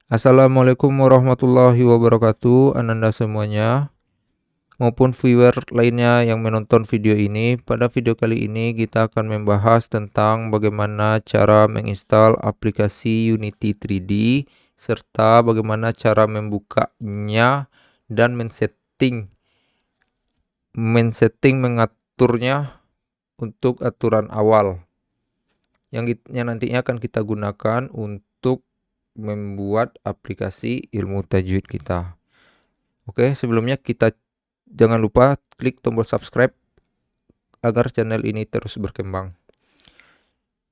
Assalamualaikum warahmatullahi wabarakatuh, Ananda semuanya maupun viewer lainnya yang menonton video ini. Pada video kali ini kita akan membahas tentang bagaimana cara menginstal aplikasi Unity 3D serta bagaimana cara membukanya dan mengaturnya untuk aturan awal yang nantinya akan kita gunakan untuk membuat aplikasi ilmu tajwid kita. Oke, sebelumnya kita jangan lupa klik tombol subscribe agar channel ini terus berkembang.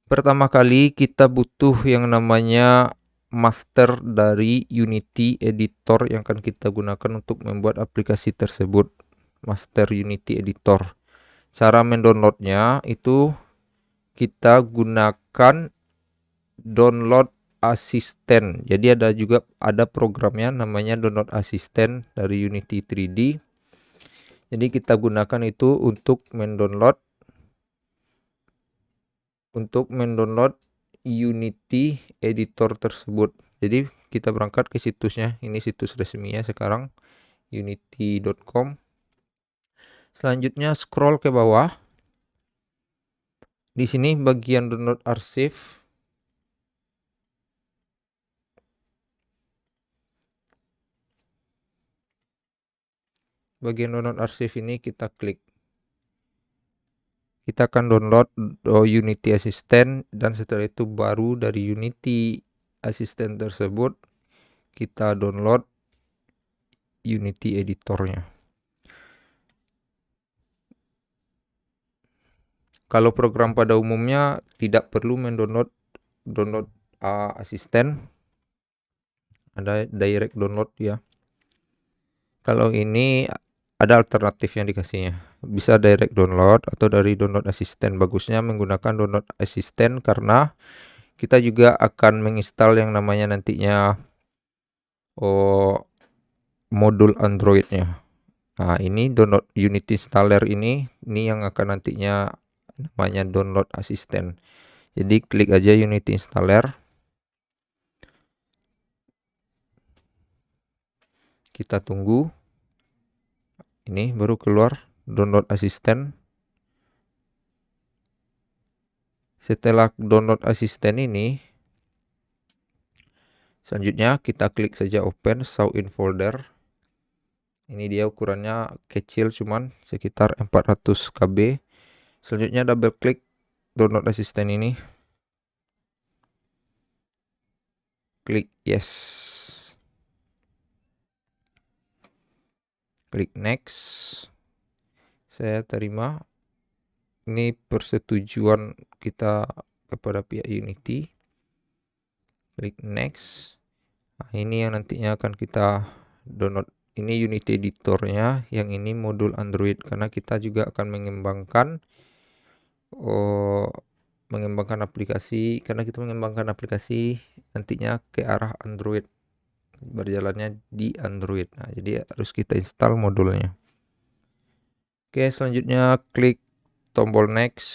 Pertama kali kita butuh yang namanya master dari Unity Editor yang akan kita gunakan untuk membuat aplikasi tersebut. Master Unity Editor. Cara mendownloadnya itu kita gunakan download asisten. Jadi ada programnya namanya download asisten dari Unity 3D. Jadi kita gunakan itu untuk mendownload Unity Editor tersebut. Jadi kita berangkat ke situsnya. Ini situs resminya sekarang unity.com. Selanjutnya scroll ke bawah. Di sini bagian download arsip. Bagian download arsip ini kita klik. Kita akan download Unity Assistant dan setelah itu baru dari Unity Assistant tersebut kita download Unity editornya. Kalau program pada umumnya tidak perlu mendownload asisten, ada direct download ya. Kalau ini ada alternatif yang dikasihnya, bisa direct download atau dari download asisten. Bagusnya menggunakan download asisten karena kita juga akan menginstal yang namanya nantinya modul Androidnya. Nah, ini download Unity installer ini yang akan nantinya namanya download asisten. Jadi klik aja Unity installer. Kita tunggu. Ini baru keluar download asisten. Setelah download asisten ini, selanjutnya kita klik saja open show in folder. Ini dia ukurannya kecil cuman sekitar 400 KB. Selanjutnya double klik download asisten ini. Klik yes. Klik next. Saya terima. Ini persetujuan kita kepada pihak Unity. Klik next. Nah, ini yang nantinya akan kita download. Ini Unity editornya, yang ini modul Android karena kita juga akan mengembangkan aplikasi, karena kita mengembangkan aplikasi nantinya ke arah Android, berjalannya di Android. Nah, jadi harus kita install modulnya. Oke, selanjutnya klik tombol next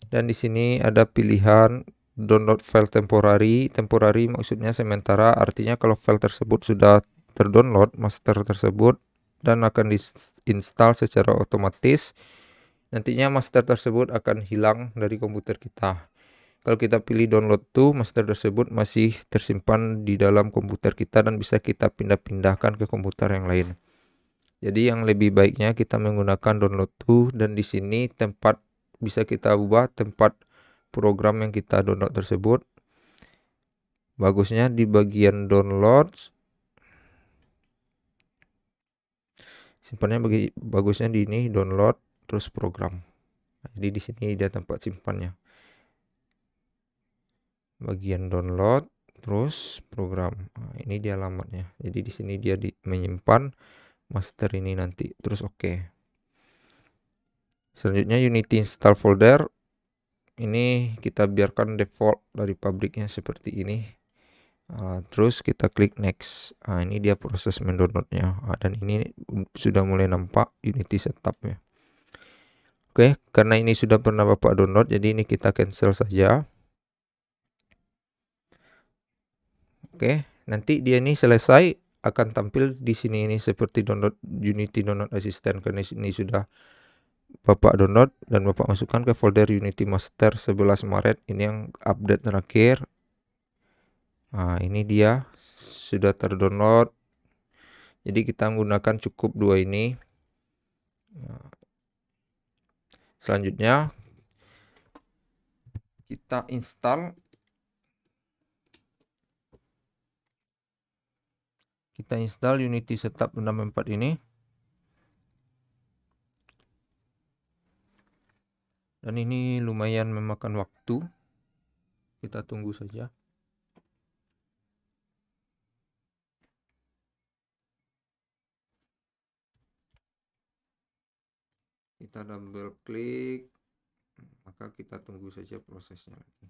dan di sini ada pilihan download file temporary. Temporary maksudnya sementara, artinya kalau file tersebut sudah terdownload master tersebut dan akan diinstal secara otomatis, nantinya master tersebut akan hilang dari komputer kita. Kalau kita pilih download to, master tersebut masih tersimpan di dalam komputer kita dan bisa kita pindah-pindahkan ke komputer yang lain. Jadi yang lebih baiknya kita menggunakan download to, dan di sini tempat bisa kita ubah tempat program yang kita download tersebut. Bagusnya di bagian download, simpannya bagusnya di ini download terus program. Jadi di sini dia tempat simpannya. Bagian download terus program. Nah, ini dia alamatnya. Jadi di sini dia menyimpan master ini nanti. Terus oke. Selanjutnya Unity install folder. Ini kita biarkan default dari pabriknya seperti ini. Terus kita klik next. Ini dia proses mendownloadnya. Dan ini sudah mulai nampak Unity setupnya. Oke, karena ini sudah pernah Bapak download, jadi ini kita cancel saja. Oke, nanti dia ini selesai akan tampil di sini ini seperti download Unity Download Assistant. Karena ini sudah Bapak download dan Bapak masukkan ke folder Unity Master 11 Maret. Ini yang update terakhir. Nah, ini dia sudah terdownload. Jadi kita menggunakan cukup dua ini. Selanjutnya kita install Unity Setup 64 ini. Dan ini lumayan memakan waktu. Kita tunggu saja. Kita double klik, maka kita tunggu saja prosesnya lagi.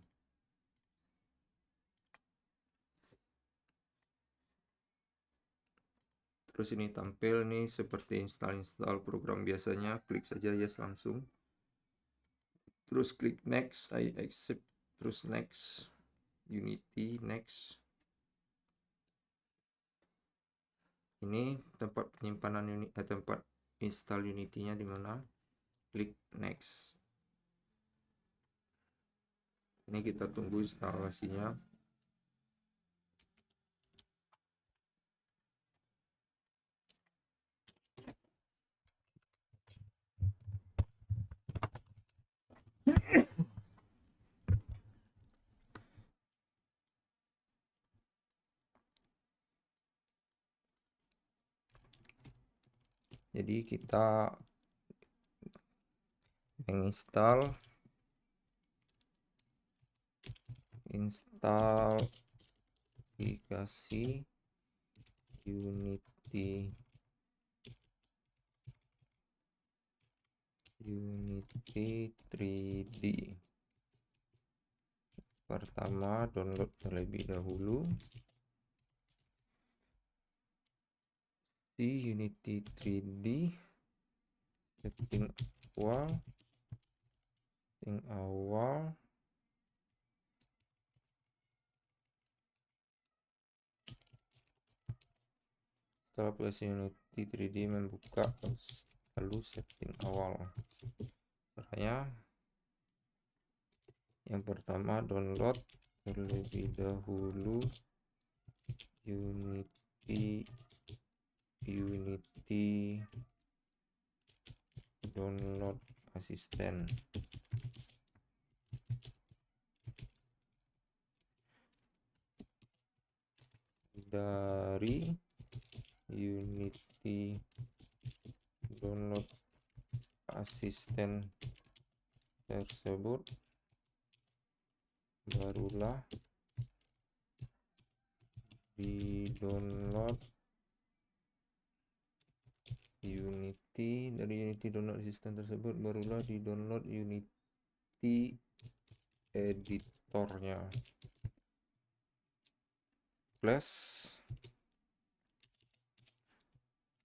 Terus ini tampil nih seperti install program biasanya. Klik saja yes langsung. Terus klik next, I accept. Terus next, Unity, next. Ini tempat penyimpanan tempat install Unity-nya di mana? Klik next. Ini kita tunggu instalasinya. Jadi kita menginstal aplikasi Unity 3D. Pertama download terlebih dahulu di Unity 3D, setting awal. Setelah aplikasi Unity 3D membuka, lalu setting awal. Caranya yang pertama download terlebih dahulu Unity Download Assistant. Dari Unity Download Assistant tersebut barulah di-download Unity. Dari Unity Download Assistant tersebut barulah di-download Unity editornya. Plus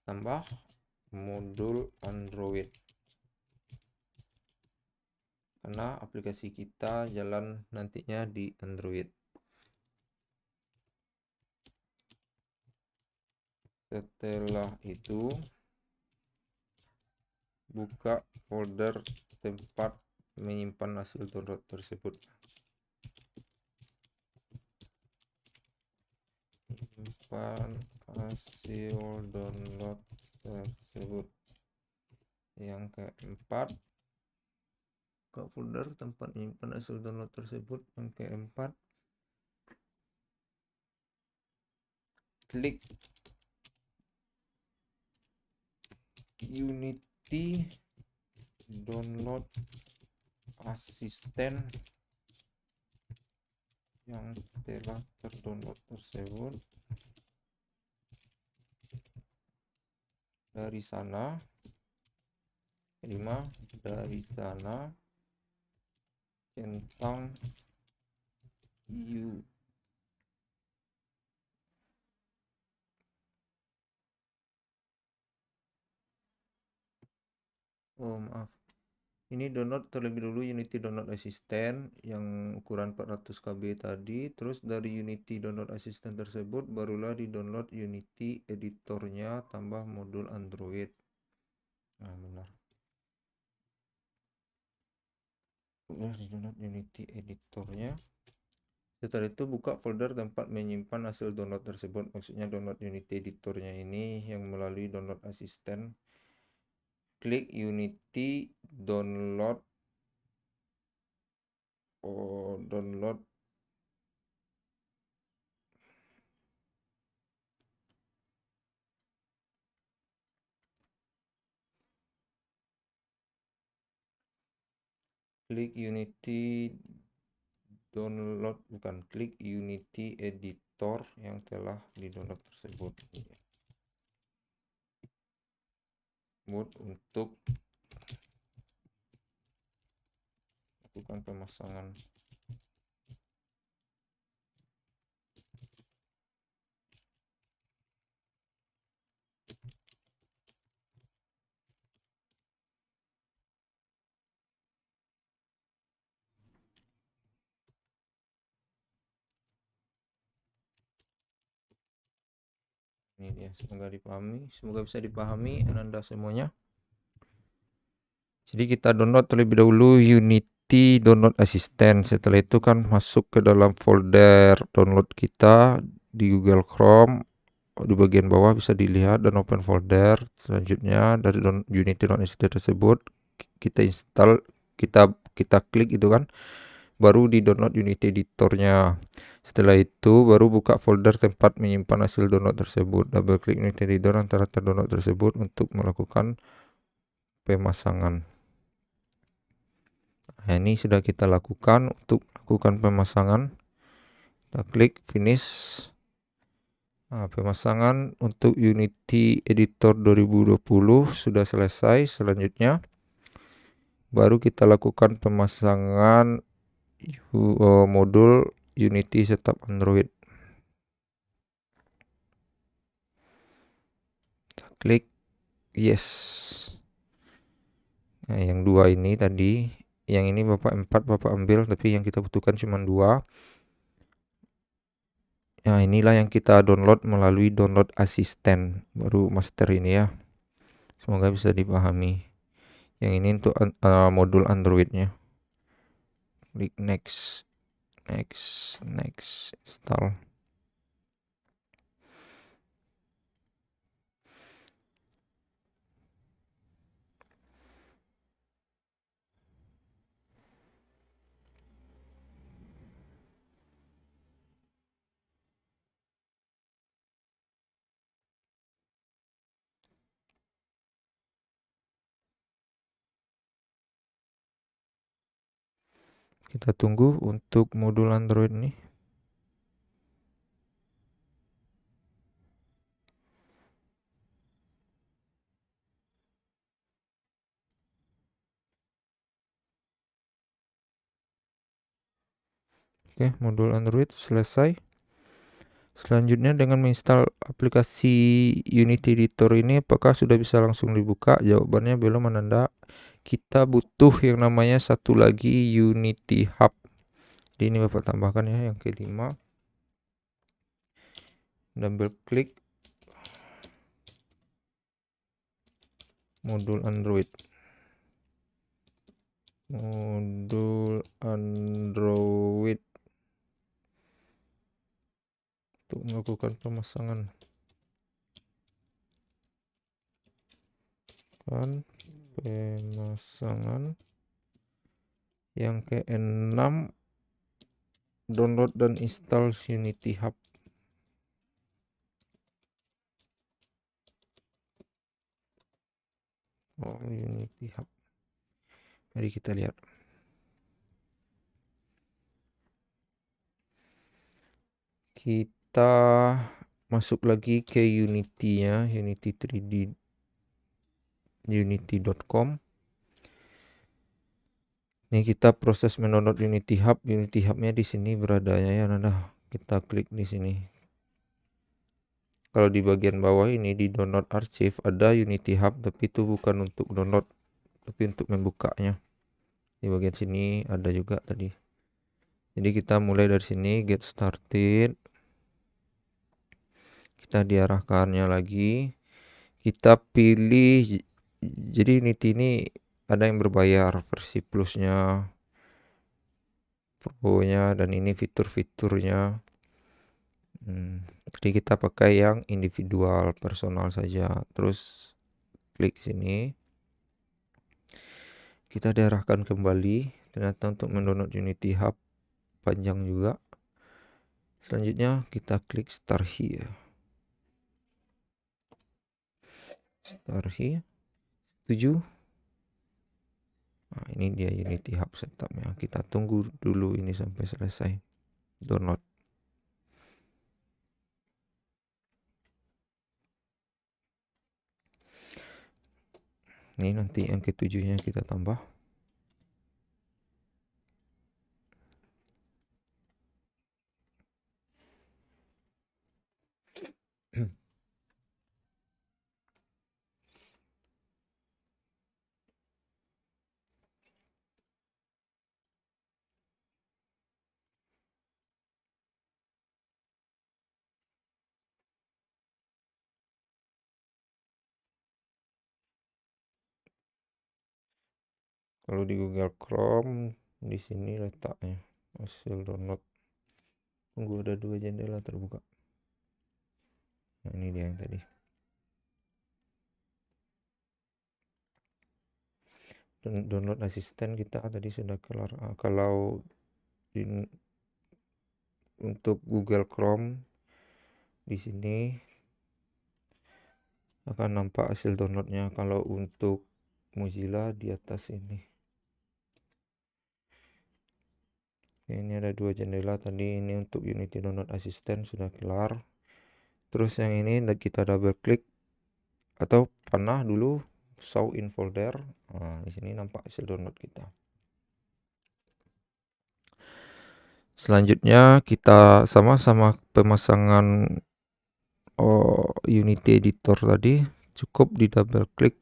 tambah modul Android, karena aplikasi kita jalan nantinya di Android. Setelah itu buka folder tempat menyimpan hasil download tersebut. Simpan hasil download tersebut. Yang keempat, buka folder tempat menyimpan hasil download tersebut. Yang keempat, klik Unity Download Assistant yang telah terdownload tersebut. Dari sana, centang maaf, Ini download terlebih dulu Unity Download Assistant yang ukuran 400 KB tadi. Terus dari Unity Download Assistant tersebut barulah di-download Unity editornya tambah modul Android. Nah, benar. Udah di-download Unity editornya. Setelah itu buka folder tempat menyimpan hasil download tersebut. Maksudnya download Unity editornya ini yang melalui Download Assistant. Klik Unity Download download. Klik Unity download, bukan, klik Unity editor yang telah di-download tersebut. Untuk lakukan pemasangan. Ini dia, semoga bisa dipahami Anda semuanya. Jadi kita download terlebih dahulu Unity Download Assistant. Setelah itu kan masuk ke dalam folder download kita di Google Chrome. Di bagian bawah bisa dilihat dan open folder. Selanjutnya dari Unity Download Assistant tersebut kita install, kita klik itu kan, baru di download Unity editornya. Setelah itu baru buka folder tempat menyimpan hasil download tersebut. Double klik Unity editor antara terdownload tersebut untuk melakukan pemasangan. Nah, ini sudah kita lakukan untuk lakukan pemasangan. Kita klik finish. Nah, pemasangan untuk Unity Editor 2020 sudah selesai. Selanjutnya baru kita lakukan pemasangan modul Unity Setup Android. Kita klik yes. Nah, yang dua ini tadi, yang ini Bapak 4 Bapak ambil, tapi yang kita butuhkan cuma 2. Nah, inilah yang kita download melalui Download Assistant, baru master ini ya. Semoga bisa dipahami. Yang ini untuk modul Androidnya. Klik next, install. Kita tunggu untuk modul Android ini. Oke, modul Android selesai. Selanjutnya dengan menginstal aplikasi Unity Editor ini, apakah sudah bisa langsung dibuka? Jawabannya belum, Ananda. Kita butuh yang namanya satu lagi Unity Hub. Jadi ini Bapak tambahkan ya yang kelima. Double klik modul Android. Modul Android untuk melakukan pemasangan. Pemasangan yang ke-6, download dan install Unity Hub. Unity Hub. Mari kita lihat. Kita masuk lagi ke Unity-nya, Unity 3D, unity.com. Ini kita proses mendownload Unity Hub. Unity Hub-nya di sini beradanya ya, Nanda. Kita klik di sini. Kalau di bagian bawah ini di download archive ada Unity Hub, tapi itu bukan untuk download, tapi untuk membukanya. Di bagian sini ada juga tadi. Jadi kita mulai dari sini, get started. Kita diarahkannya lagi. Kita pilih, jadi Unity ini ada yang berbayar, versi plusnya, pro-nya, dan ini fitur-fiturnya. Jadi kita pakai yang individual, personal saja. Terus klik sini. Kita diarahkan kembali. Ternyata untuk mendownload Unity Hub panjang juga. Selanjutnya kita klik start here. Start here. Setuju. Nah, ini dia Unity Hub setupnya. Kita tunggu dulu ini sampai selesai download. Ini nanti yang ketujuhnya kita tambah. Kalau di Google Chrome, di sini letaknya hasil download. Tunggu, ada 2 jendela terbuka. Nah, ini dia yang tadi. Download asisten kita tadi sudah kelar. Kalau untuk Google Chrome di sini akan nampak hasil downloadnya. Kalau untuk Mozilla di atas ini. Ini ada 2 jendela tadi. Ini untuk Unity Download Assistant sudah kelar. Terus yang ini kita double klik atau panah dulu, show in folder. Nah, di sini nampak hasil download kita. Selanjutnya kita sama-sama pemasangan Unity Editor tadi. Cukup di double klik.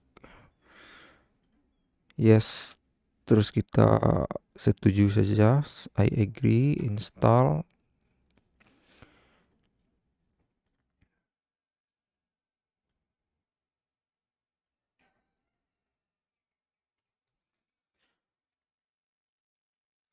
Yes. Terus kita setuju saja. I agree. Install.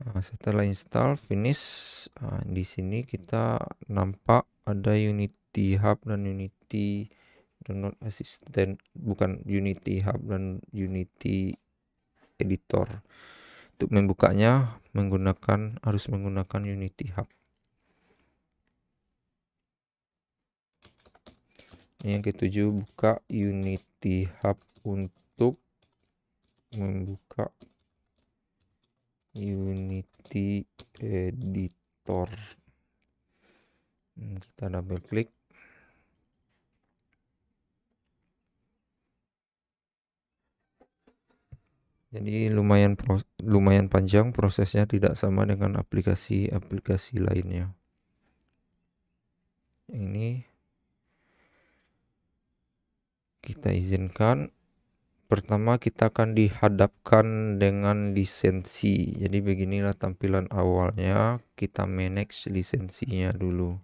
Nah, setelah install, finish. Nah, di sini kita nampak ada Unity Hub dan Unity Download Assistant, bukan Unity Hub dan Unity Editor. Untuk membukanya harus menggunakan Unity Hub. Yang ketujuh, buka Unity Hub untuk membuka Unity Editor. Kita double klik. Jadi lumayan panjang prosesnya, tidak sama dengan aplikasi-aplikasi lainnya. Ini kita izinkan. Pertama kita akan dihadapkan dengan lisensi. Jadi beginilah tampilan awalnya. Kita manage lisensinya dulu.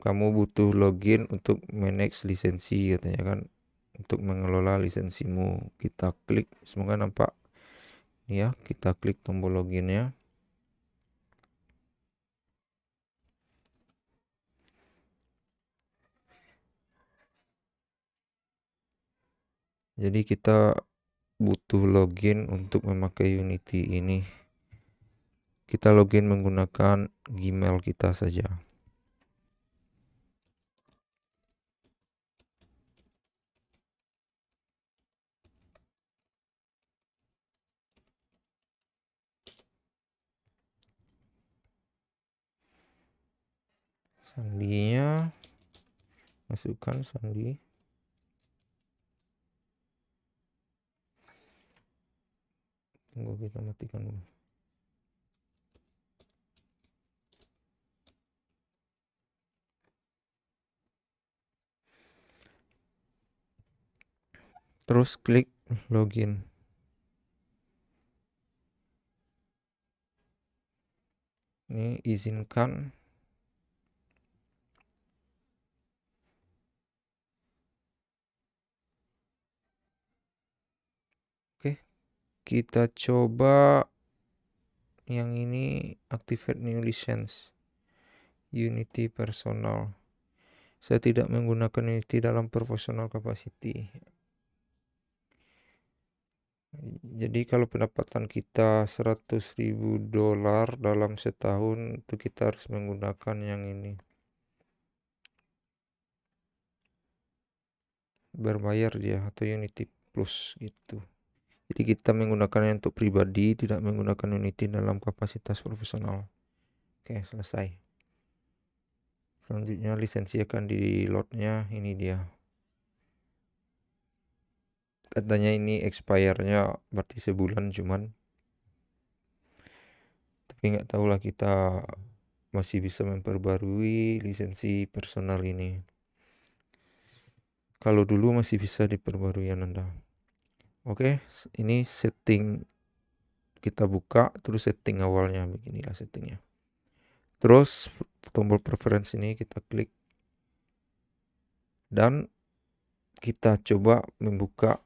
Kamu butuh login untuk manage lisensi katanya kan, untuk mengelola lisensimu. Kita klik, semoga nampak ya, kita klik tombol loginnya. Jadi kita butuh login untuk memakai Unity ini. Kita login menggunakan Gmail kita saja. Sandinya, masukkan sandi. Tunggu, kita matikan dulu. Terus klik login. Ini izinkan. Oke, kita coba yang ini activate new license Unity personal. Saya tidak menggunakan Unity dalam professional capacity. Jadi kalau pendapatan kita $100.000 dalam setahun, itu kita harus menggunakan yang ini. Berbayar dia atau Unity Plus gitu. Jadi kita menggunakannya untuk pribadi, tidak menggunakan Unity dalam kapasitas profesional. Oke, selesai. Selanjutnya lisensi akan di loadnya, ini dia. Katanya ini expire-nya berarti sebulan cuman. Tapi nggak tahulah kita masih bisa memperbarui lisensi personal ini. Kalau dulu masih bisa diperbarui Ananda. Oke, ini setting kita buka, terus setting awalnya beginilah settingnya. Terus tombol preference ini kita klik dan kita coba membuka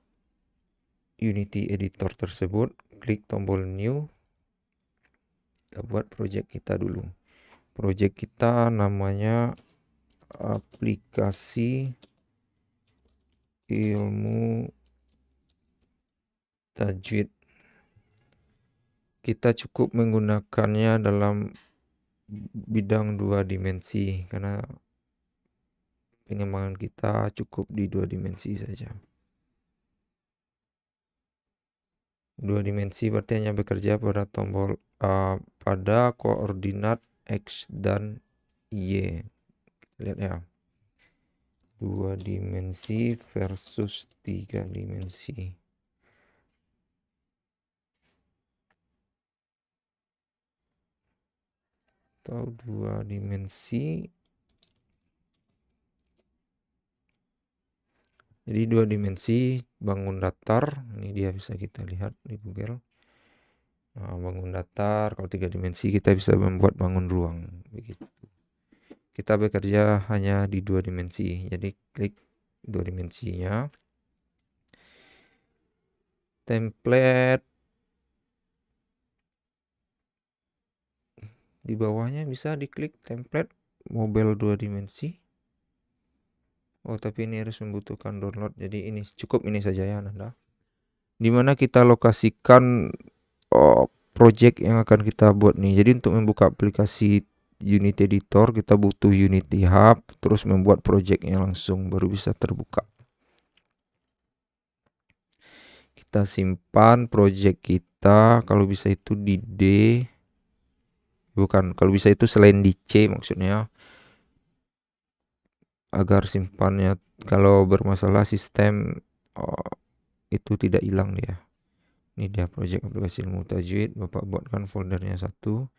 Unity editor tersebut. Klik tombol new. Kita buat project kita dulu. Project kita namanya aplikasi ilmu tajwid. Kita cukup menggunakannya dalam bidang 2 dimensi karena pengembangan kita cukup di 2 dimensi saja. 2 dimensi berarti hanya bekerja pada tombol pada koordinat X dan Y. Lihat ya. 2 dimensi versus 3 dimensi. Atau 2 dimensi. Jadi 2 dimensi bangun datar. Ini dia bisa kita lihat di Google. Nah, bangun datar. Kalau 3 dimensi kita bisa membuat bangun ruang. Begitu. Kita bekerja hanya di 2 dimensi. Jadi klik 2 dimensinya. Template. Di bawahnya bisa diklik template mobile 2 dimensi. Oh, tapi ini harus membutuhkan download. Jadi ini cukup ini saja ya Nanda. Dimana kita lokasikan project yang akan kita buat nih. Jadi untuk membuka aplikasi Unity Editor kita butuh Unity Hub, terus membuat projectnya langsung baru bisa terbuka. Kita simpan project kita, kalau bisa itu di D, bukan, kalau bisa itu selain di C maksudnya, agar simpannya kalau bermasalah sistem itu tidak hilang dia. Ini dia project aplikasi ilmu tajwid, Bapak buatkan foldernya satu.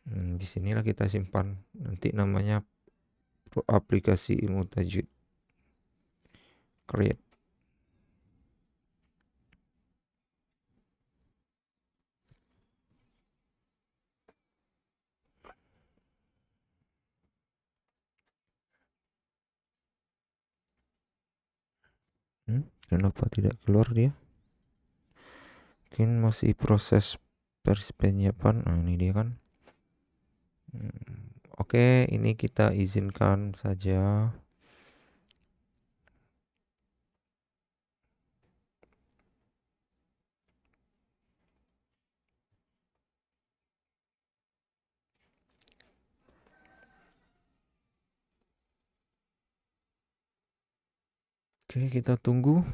Disinilah kita simpan, nanti namanya aplikasi ilmu tajwid. Create. Kenapa tidak keluar dia? Mungkin masih proses penyiapan. Nah, ini dia kan. Oke, ini kita izinkan saja. Oke, kita tunggu.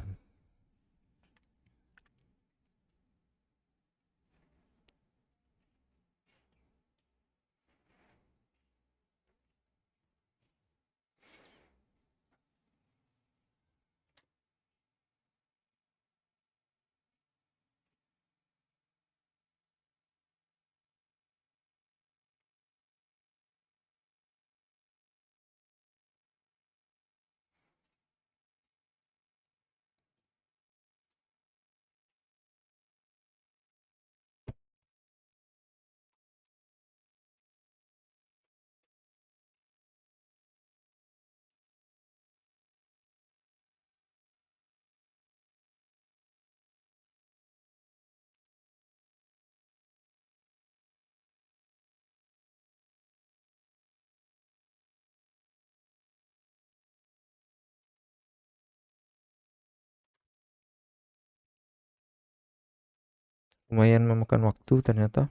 Lumayan memakan waktu ternyata.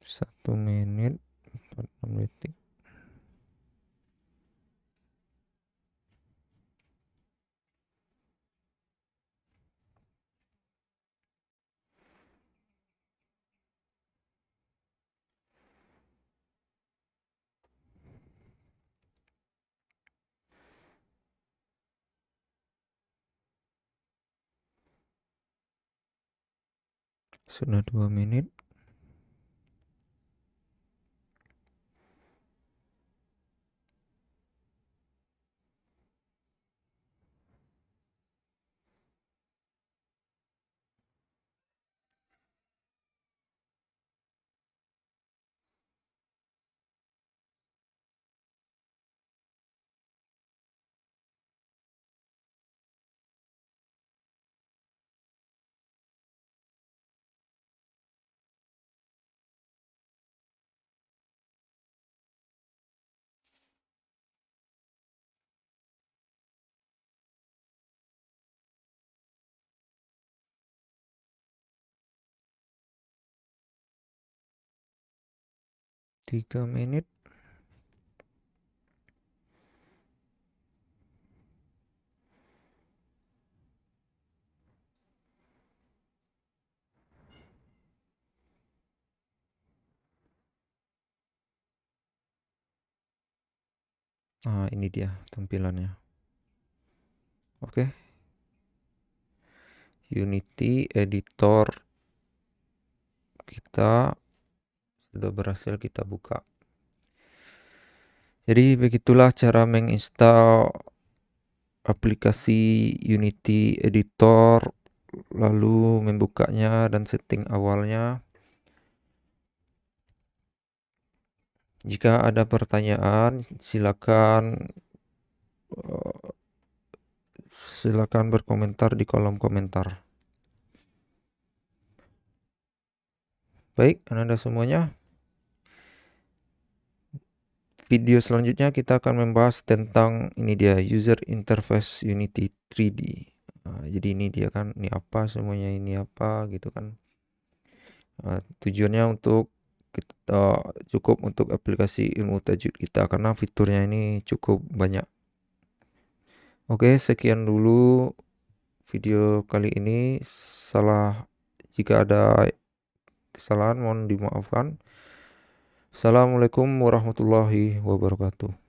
Satu menit 46 detik. Sudah 2 menit. Tiga menit. Ini dia tampilannya. Oke. Unity editor kita sudah berhasil kita buka. Jadi begitulah cara menginstal aplikasi Unity editor, lalu membukanya dan setting awalnya. Jika ada pertanyaan, silakan berkomentar di kolom komentar. Baik, Anda semuanya. Video selanjutnya kita akan membahas tentang ini dia user interface Unity 3D. Jadi ini dia kan, ini apa semuanya, ini apa gitu kan. Tujuannya untuk kita cukup untuk aplikasi ilmu tajwid kita karena fiturnya ini cukup banyak. Oke, sekian dulu video kali ini. Jika ada kesalahan mohon dimaafkan. Assalamualaikum warahmatullahi wabarakatuh.